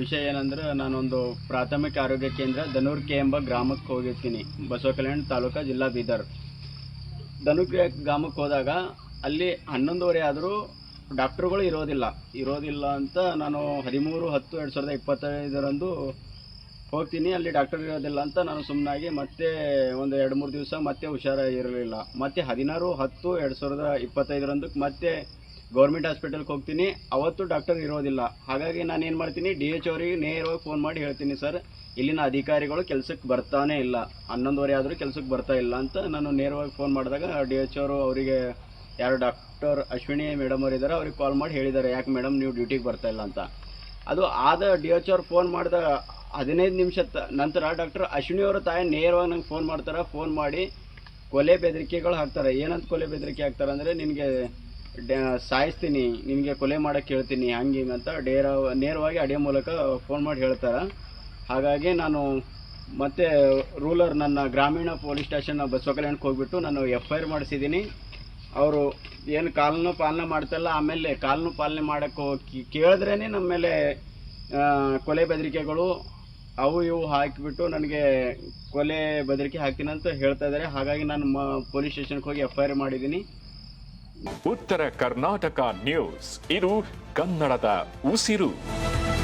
ವಿಷಯ ಏನಂದ್ರೆ ನಾನೊಂದು ಪ್ರಾಥಮಿಕ ಆರೋಗ್ಯ ಕೇಂದ್ರ ದನೂರ್ಕೆ ಎಂಬ ಗ್ರಾಮಕ್ಕೆ ಹೋಗಿರ್ತೀನಿ. ಬಸವಕಲ್ಯಾಣ ತಾಲೂಕು, ಜಿಲ್ಲಾ ಬೀದರ್. ದನೂರ್ಕೆ ಗ್ರಾಮಕ್ಕೆ ಹೋದಾಗ ಅಲ್ಲಿ 11:30 ಆದರೂ ಡಾಕ್ಟ್ರುಗಳು ಇರೋದಿಲ್ಲ ಅಂತ ನಾನು 13/10/2025 ಹೋಗ್ತೀನಿ. ಅಲ್ಲಿ ಡಾಕ್ಟರ್ ಇರೋದಿಲ್ಲ ಅಂತ ನಾನು ಸುಮ್ಮನಾಗಿ ಮತ್ತೆ ಒಂದು 2-3 ದಿವಸ ಮತ್ತೆ ಹುಷಾರಾಗಿರಲಿಲ್ಲ. ಮತ್ತೆ 16/10/2025 ಮತ್ತೆ ಗೌರ್ಮೆಂಟ್ ಹಾಸ್ಪಿಟಲ್ಗೆ ಹೋಗ್ತೀನಿ. ಅವತ್ತು ಡಾಕ್ಟರ್ ಇರೋದಿಲ್ಲ. ಹಾಗಾಗಿ ನಾನು ಏನು ಮಾಡ್ತೀನಿ, DH ಅವರಿಗೆ ನೇರವಾಗಿ ಫೋನ್ ಮಾಡಿ ಹೇಳ್ತೀನಿ, ಸರ್ ಇಲ್ಲಿನ ಅಧಿಕಾರಿಗಳು ಕೆಲಸಕ್ಕೆ ಬರ್ತಾನೇ ಇಲ್ಲ, 11:30 ಆದರೂ ಕೆಲಸಕ್ಕೆ ಬರ್ತಾ ಇಲ್ಲ ಅಂತ ನಾನು ನೇರವಾಗಿ ಫೋನ್ ಮಾಡಿದಾಗ DH ಅವರು ಅವರಿಗೆ ಯಾರು ಡಾಕ್ಟರ್ ಅಶ್ವಿನಿ ಮೇಡಮ್ ಅವರು ಇದ್ದಾರೆ ಅವ್ರಿಗೆ ಕಾಲ್ ಮಾಡಿ ಹೇಳಿದ್ದಾರೆ, ಯಾಕೆ ಮೇಡಮ್ ನೀವು ಡ್ಯೂಟಿಗೆ ಬರ್ತಾ ಇಲ್ಲ ಅಂತ. ಅದು ಆದ DH ಅವ್ರು ಫೋನ್ ಮಾಡಿದ 15 ನಿಮಿಷ ನಂತರ ಡಾಕ್ಟರ್ ಅಶ್ವಿನಿ ಅವರ ತಾಯಿ ನೇರವಾಗಿ ನಂಗೆ ಫೋನ್ ಮಾಡ್ತಾರೆ. ಫೋನ್ ಮಾಡಿ ಕೊಲೆ ಬೆದರಿಕೆಗಳು ಹಾಕ್ತಾರೆ. ಏನಂತ ಕೊಲೆ ಬೆದರಿಕೆ ಹಾಕ್ತಾರೆ ಅಂದರೆ, ನಿನಗೆ ಸಾಯಿಸ್ತೀನಿ, ನಿನಗೆ ಕೊಲೆ ಮಾಡೋಕ್ಕೆ ಹೇಳ್ತೀನಿ, ಹಂಗೆ ಹಿಂಗೆ ಅಂತ ನೇರವಾಗಿ ಆಡಿಯೋ ಮೂಲಕ ಫೋನ್ ಮಾಡಿ ಹೇಳ್ತಾರೆ. ಹಾಗಾಗಿ ನಾನು ಮತ್ತೆ ರೂಲರ್ ನನ್ನ ಗ್ರಾಮೀಣ ಪೊಲೀಸ್ ಸ್ಟೇಷನ್ ಬಸವಕಲ್ಯಾಣಕ್ಕೆ ಹೋಗ್ಬಿಟ್ಟು ನಾನು FIR ಮಾಡಿಸಿದ್ದೀನಿ. ಅವರು ಏನು ಕಾನೂನು ಪಾಲನೆ ಮಾಡ್ತಾಯಿಲ್ಲ, ಆಮೇಲೆ ಕಾನೂನು ಪಾಲನೆ ಮಾಡೋಕ್ಕೆ ಕೇಳಿದ್ರೇ ನಮ್ಮ ಮೇಲೆ ಕೊಲೆ ಬೆದರಿಕೆಗಳು ಅವು ಇವು ಹಾಕಿಬಿಟ್ಟು ನನಗೆ ಕೊಲೆ ಬೆದರಿಕೆ ಹಾಕ್ತೀನಿ ಅಂತ ಹೇಳ್ತಾ ಇದ್ದಾರೆ. ಹಾಗಾಗಿ ನಾನು ಪೊಲೀಸ್ ಸ್ಟೇಷನ್ಗೆ ಹೋಗಿ FIR ಮಾಡಿದ್ದೀನಿ. ಉತ್ತರ ಕರ್ನಾಟಕ ನ್ಯೂಸ್, ಇದು ಕನ್ನಡದ ಉಸಿರು.